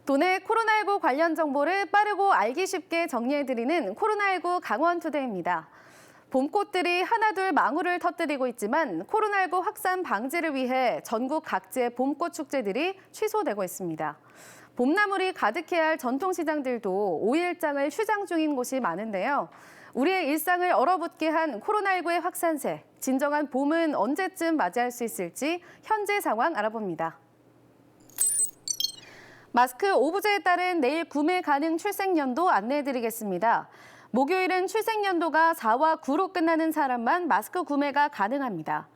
도내 코로나19 관련 정보를 빠르고 알기 쉽게 정리해드리는 코로나19 강원투데이입니다. 봄꽃들이 하나둘 망울을 터뜨리고 있지만 코로나19 확산 방지를 위해 전국 각지의 봄꽃 축제들이 취소되고 있습니다. 봄나물이 가득해야 할 전통시장들도 5일장을 휴장 중인 곳이 많은데요. 우리의 일상을 얼어붙게 한 코로나19의 확산세, 진정한 봄은 언제쯤 맞이할 수 있을지 현재 상황 알아봅니다. 마스크 오브제에 따른 내일 구매 가능 출생연도 안내해드리겠습니다. 목요일은 출생연도가 4와 9로 끝나는 사람만 마스크 구매가 가능합니다.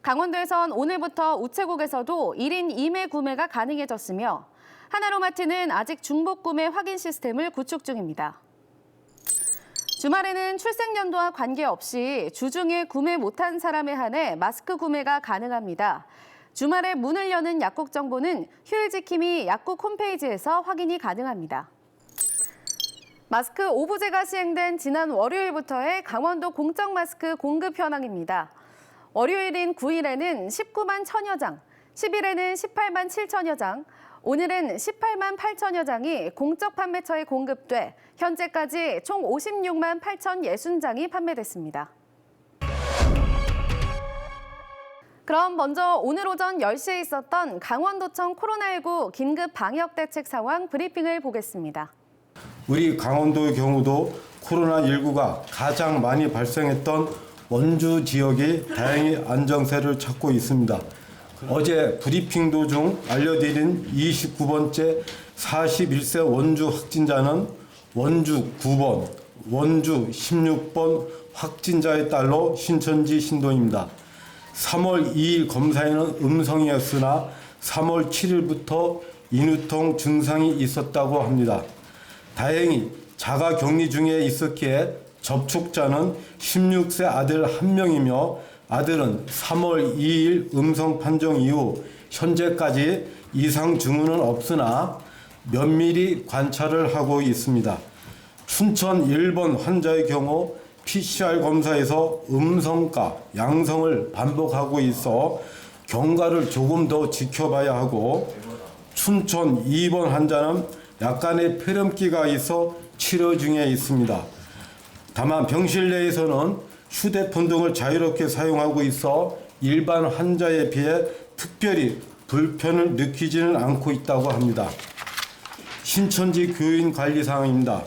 강원도에선 오늘부터 우체국에서도 1인 2매 구매가 가능해졌으며 하나로마트는 아직 중복 구매 확인 시스템을 구축 중입니다. 주말에는 출생연도와 관계없이 주중에 구매 못한 사람에 한해 마스크 구매가 가능합니다. 주말에 문을 여는 약국 정보는 휴일지킴이 약국 홈페이지에서 확인이 가능합니다. 마스크 오브제가 시행된 지난 월요일부터의 강원도 공적 마스크 공급 현황입니다. 월요일인 9일에는 19만 1천여 장, 10일에는 18만 7천여 장, 오늘은 18만 8천여 장이 공적 판매처에 공급돼 현재까지 총 56만 8,060장이 판매됐습니다. 그럼 먼저 오늘 오전 10시에 있었던 강원도청 코로나19 긴급 방역 대책 상황 브리핑을 보겠습니다. 우리 강원도의 경우도 코로나19가 가장 많이 발생했던 원주 지역이 다행히 안정세를 찾고 있습니다. 어제 브리핑 도중 알려드린 29번째 41세 원주 확진자는 원주 9번, 원주 16번 확진자에 따라 신천지 신도입니다. 3월 2일 검사에는 음성이었으나 3월 7일부터 인후통 증상이 있었다고 합니다. 다행히 자가 격리 중에 있었기에 접촉자는 16세 아들 1명이며 아들은 3월 2일 음성 판정 이후 현재까지 이상 증후는 없으나 면밀히 관찰을 하고 있습니다. 춘천 1번 환자의 경우 PCR 검사에서 음성과 양성을 반복하고 있어 경과를 조금 더 지켜봐야 하고 춘천 2번 환자는 약간의 폐렴기가 있어 치료 중에 있습니다. 다만 병실 내에서는 휴대폰 등을 자유롭게 사용하고 있어 일반 환자에 비해 특별히 불편을 느끼지는 않고 있다고 합니다. 신천지 교인 관리 사항입니다.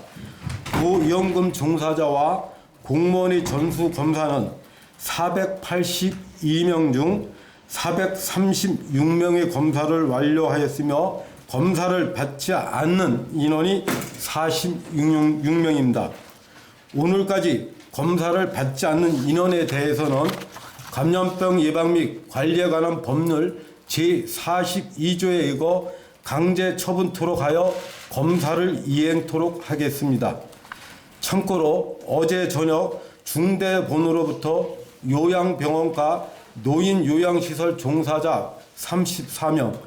고위험군 종사자와 공무원의 전수 검사는 482명 중 436명의 검사를 완료하였으며 검사를 받지 않는 인원이 46명입니다. 오늘까지 검사를 받지 않는 인원에 대해서는 감염병 예방 및 관리에 관한 법률 제42조에 의거 강제 처분토록 하여 검사를 이행토록 하겠습니다. 참고로 어제 저녁 중대본으로부터 요양병원과 노인요양시설 종사자 34명,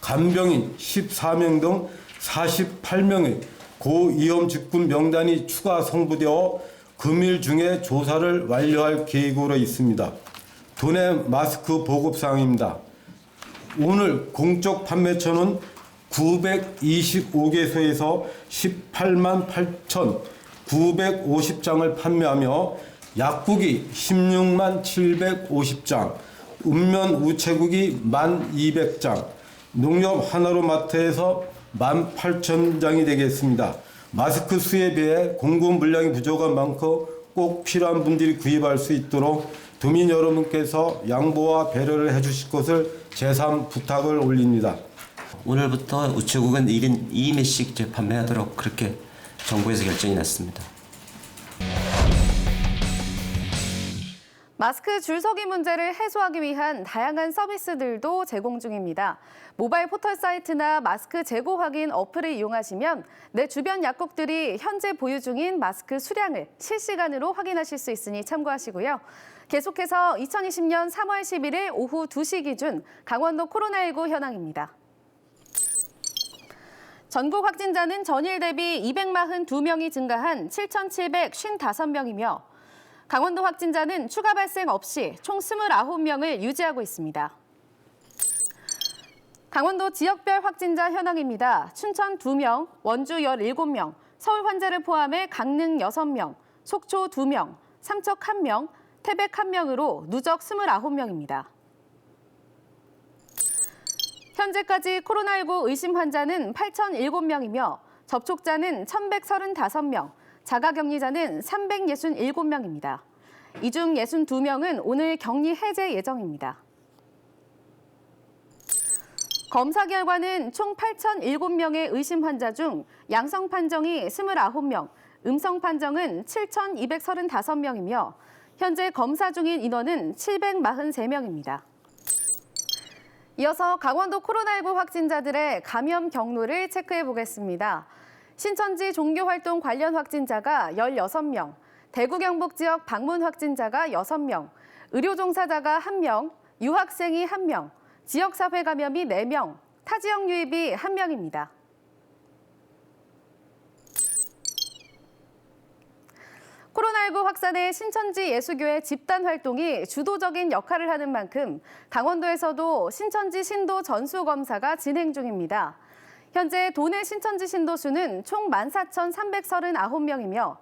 간병인 14명 등 48명의 고위험 직군 명단이 추가 송부되어 금일 중에 조사를 완료할 계획으로 있습니다. 도내 마스크 보급사항입니다. 오늘 공적 판매처는 925개소에서 18만 8,950장을 판매하며 약국이 16만 750장, 읍면 우체국이 1,200장, 농협 하나로마트에서 18,000장이 되겠습니다. 마스크 수에 비해 공급 물량이 부족한 만큼 꼭 필요한 분들이 구입할 수 있도록 도민 여러분께서 양보와 배려를 해주실 것을 재삼 부탁을 올립니다. 오늘부터 우체국은 1인 2매씩 재판매하도록 그렇게 정부에서 결정이 났습니다. 마스크 줄서기 문제를 해소하기 위한 다양한 서비스들도 제공 중입니다. 모바일 포털 사이트나 마스크 재고 확인 어플을 이용하시면 내 주변 약국들이 현재 보유 중인 마스크 수량을 실시간으로 확인하실 수 있으니 참고하시고요. 계속해서 2020년 3월 11일 오후 2시 기준 강원도 코로나19 현황입니다. 전국 확진자는 전일 대비 242명이 증가한 7,755명이며 강원도 확진자는 추가 발생 없이 총 29명을 유지하고 있습니다. 강원도 지역별 확진자 현황입니다. 춘천 2명, 원주 17명, 서울 환자를 포함해 강릉 6명, 속초 2명, 삼척 1명, 태백 1명으로 누적 29명입니다. 현재까지 코로나19 의심 환자는 8,007명이며 접촉자는 1,135명, 자가격리자는 367명입니다. 이 중 62명은 오늘 격리 해제 예정입니다. 검사 결과는 총 8,007명의 의심 환자 중 양성 판정이 29명, 음성 판정은 7,235명이며 현재 검사 중인 인원은 743명입니다. 이어서 강원도 코로나19 확진자들의 감염 경로를 체크해 보겠습니다. 신천지 종교활동 관련 확진자가 16명, 대구 경북 지역 방문 확진자가 6명, 의료 종사자가 1명, 유학생이 1명, 지역사회 감염이 4명, 타지역 유입이 1명입니다. 코로나19 확산에 신천지 예수교회 집단 활동이 주도적인 역할을 하는 만큼 강원도에서도 신천지 신도 전수 검사가 진행 중입니다. 현재 도내 신천지 신도 수는 총 14,339명이며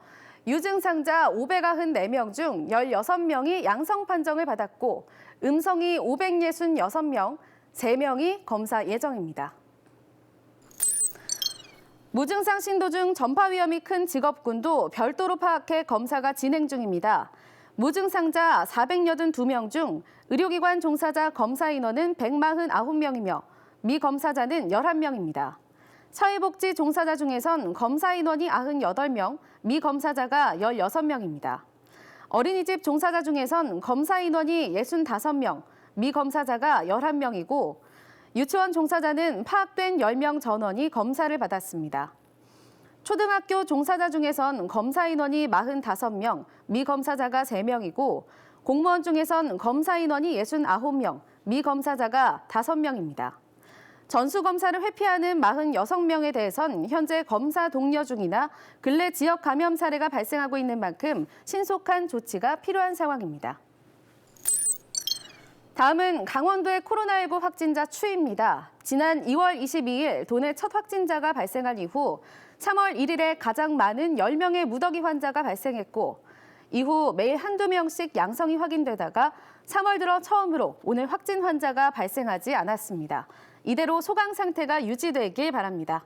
유증상자 594명 중 16명이 양성 판정을 받았고 음성이 566명, 3명이 검사 예정입니다. 무증상 신도 중 전파 위험이 큰 직업군도 별도로 파악해 검사가 진행 중입니다. 무증상자 482명 중 의료기관 종사자 검사 인원은 149명이며 미검사자는 11명입니다. 사회복지 종사자 중에선 검사 인원이 98명, 미검사자가 16명입니다. 어린이집 종사자 중에선 검사 인원이 65명, 미검사자가 11명이고 유치원 종사자는 파악된 10명 전원이 검사를 받았습니다. 초등학교 종사자 중에선 검사 인원이 45명, 미검사자가 3명이고 공무원 중에선 검사 인원이 69명, 미검사자가 5명입니다. 전수검사를 회피하는 46명에 대해선 현재 검사 독려 중이나 근래 지역 감염 사례가 발생하고 있는 만큼 신속한 조치가 필요한 상황입니다. 다음은 강원도의 코로나19 확진자 추이입니다. 지난 2월 22일 도내 첫 확진자가 발생한 이후 3월 1일에 가장 많은 10명의 무더기 환자가 발생했고 이후 매일 한두 명씩 양성이 확인되다가 3월 들어 처음으로 오늘 확진 환자가 발생하지 않았습니다. 이대로 소강 상태가 유지되길 바랍니다.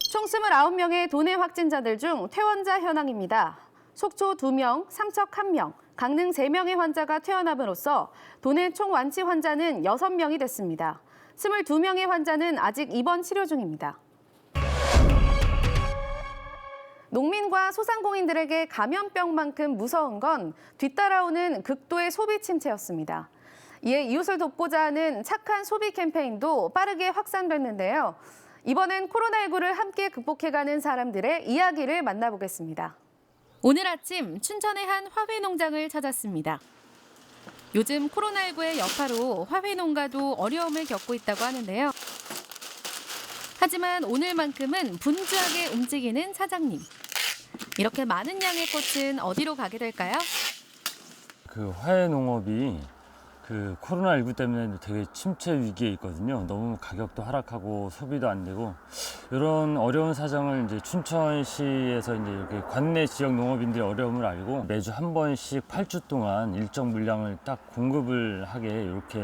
총 29명의 도내 확진자들 중 퇴원자 현황입니다. 속초 2명, 삼척 1명, 강릉 3명의 환자가 퇴원함으로써 도내 총 완치 환자는 6명이 됐습니다. 22명의 환자는 아직 입원 치료 중입니다. 농민과 소상공인들에게 감염병만큼 무서운 건 뒤따라오는 극도의 소비 침체였습니다. 이에 이웃을 돕고자 하는 착한 소비 캠페인도 빠르게 확산됐는데요. 이번엔 코로나19를 함께 극복해가는 사람들의 이야기를 만나보겠습니다. 오늘 아침 춘천의 한 화훼 농장을 찾았습니다. 요즘 코로나19의 여파로 화훼 농가도 어려움을 겪고 있다고 하는데요. 하지만 오늘만큼은 분주하게 움직이는 사장님. 이렇게 많은 양의 꽃은 어디로 가게 될까요? 그 화훼 농업이 그 코로나19 때문에 되게 침체 위기에 있거든요. 너무 가격도 하락하고 소비도 안 되고 이런 어려운 사정을 이제 춘천시에서 이제 이렇게 관내 지역 농업인들의 어려움을 알고 매주 한 번씩 8주 동안 일정 물량을 딱 공급을 하게 이렇게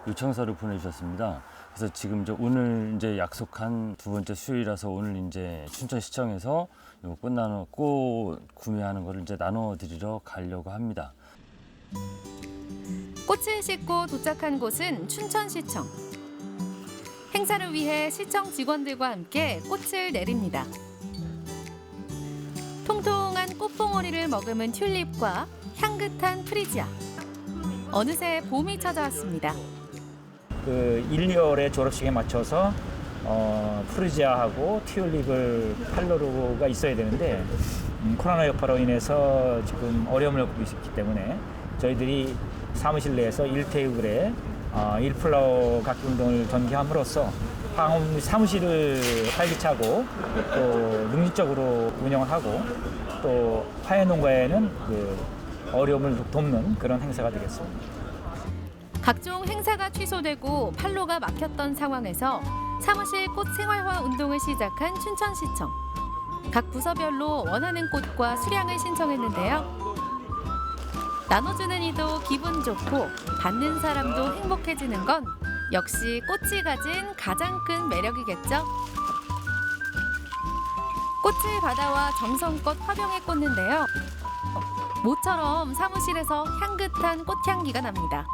요청서를 보내주셨습니다. 그래서 지금 이제 오늘 이제 약속한 두 번째 수요일이라서 오늘 이제 춘천시청에서 이거 끝나는 꽃 구매하는 거를 이제 나눠드리러 가려고 합니다. 꽃을 싣고 도착한 곳은 춘천시청. 행사를 위해 시청 직원들과 함께 꽃을 내립니다. 통통한 꽃봉오리를 머금은 튤립과 향긋한 프리지아. 어느새 봄이 찾아왔습니다. 그 1, 2월에 졸업식에 맞춰서 프리지아하고 튤립을 팔로가 있어야 되는데 코로나 여파로 인해서 지금 어려움을 겪고 있기 때문에 저희들이 사무실 내에서 1테이블에 1플라워 갖기 운동을 전개함으로써 사무실을 활기차고 또 능률적으로 운영을 하고 또 화훼 농가에는 그 어려움을 돕는 그런 행사가 되겠습니다. 각종 행사가 취소되고 판로가 막혔던 상황에서 사무실 꽃 생활화 운동을 시작한 춘천시청. 각 부서별로 원하는 꽃과 수량을 신청했는데요. 나눠주는 이도 기분 좋고 받는 사람도 행복해지는 건 역시 꽃이 가진 가장 큰 매력이겠죠. 꽃을 받아와 정성껏 화병에 꽂는데요. 모처럼 사무실에서 향긋한 꽃향기가 납니다.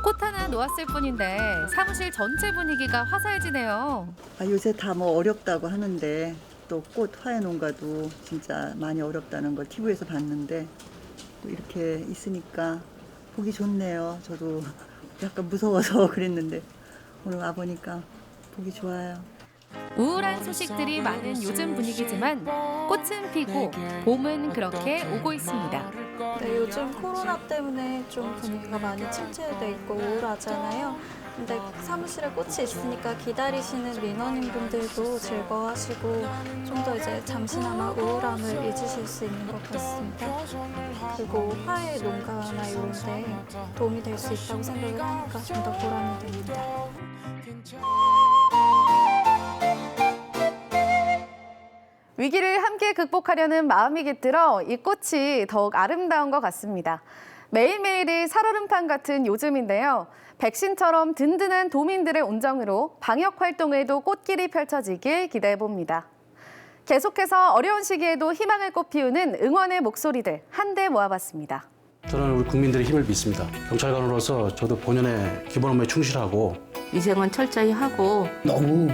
꽃 하나 놓았을 뿐인데 사무실 전체 분위기가 화사해지네요. 요새 다 뭐 어렵다고 하는데 또 꽃 화해 농가도 진짜 많이 어렵다는 걸 TV에서 봤는데 또 이렇게 있으니까 보기 좋네요. 저도 약간 무서워서 그랬는데 오늘 와보니까 보기 좋아요. 우울한 소식들이 많은 요즘 분위기지만 꽃은 피고 봄은 그렇게 오고 있습니다. 네, 요즘 코로나 때문에 좀 분위기가 많이 침체돼 있고 우울하잖아요. 근데 사무실에 꽃이 있으니까 기다리시는 민원인분들도 즐거워하시고 좀 더 이제 잠시나마 우울함을 잊으실 수 있는 것 같습니다. 그리고 화해 농가나 이런 데 도움이 될 수 있다고 생각을 하니까 좀 더 보람이 됩니다. 위기를 함께 극복하려는 마음이 깃들어 이 꽃이 더욱 아름다운 것 같습니다. 매일매일이 살얼음판 같은 요즘인데요. 백신처럼 든든한 도민들의 온정으로 방역 활동에도 꽃길이 펼쳐지길 기대해봅니다. 계속해서 어려운 시기에도 희망을 꽃피우는 응원의 목소리들 한데 모아봤습니다. 저는 우리 국민들의 힘을 믿습니다. 경찰관으로서 저도 본연의 기본 업무에 충실하고 위생은 철저히 하고 너무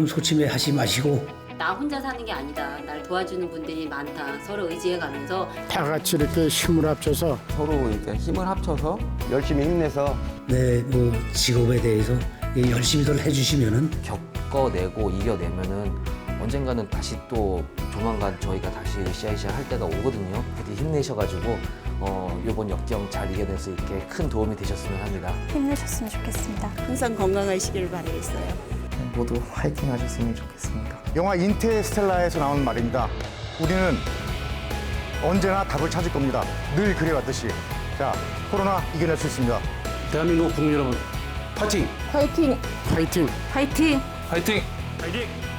소침해하지 마시고 나 혼자 사는 게 아니다. 날 도와주는 분들이 많다. 서로 의지해가면서 다 같이 이렇게 힘을 합쳐서 서로 이렇게 힘을 합쳐서 열심히 힘내서 내 직업에 대해서 열심히들 해주시면은 겪어내고 이겨내면은 언젠가는 다시 또 조만간 저희가 다시 으쌰으쌰 할 때가 오거든요. 부디 힘내셔가지고 이번 역경 잘 이겨낼 수 있게 큰 도움이 되셨으면 합니다. 힘내셨으면 좋겠습니다. 항상 건강하시길 바라겠어요. 모두 화이팅 하셨으면 좋겠습니다. 영화 인터스텔라에서 나오는 말입니다. 우리는 언제나 답을 찾을 겁니다. 늘 그래왔듯이. 자, 코로나 이겨낼 수 있습니다. 대한민국 국민 여러분 파이팅! 화이팅! 파이팅! 화이팅! 파이팅!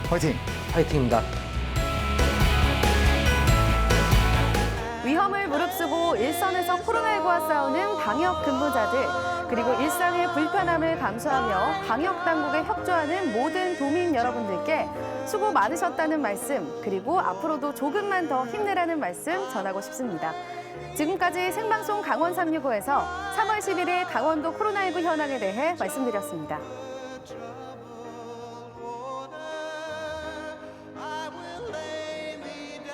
화이팅! 파이팅입니다. 위험을 무릅쓰고 일선에서 코로나19와 싸우는 방역 근무자들, 그리고 일상의 불편함을 감수하며 방역 당국에 협조하는 모든 도민 여러분들께 수고 많으셨다는 말씀, 그리고 앞으로도 조금만 더 힘내라는 말씀 전하고 싶습니다. 지금까지 생방송 강원 365에서 3월 11일 강원도 코로나19 현황에 대해 말씀드렸습니다.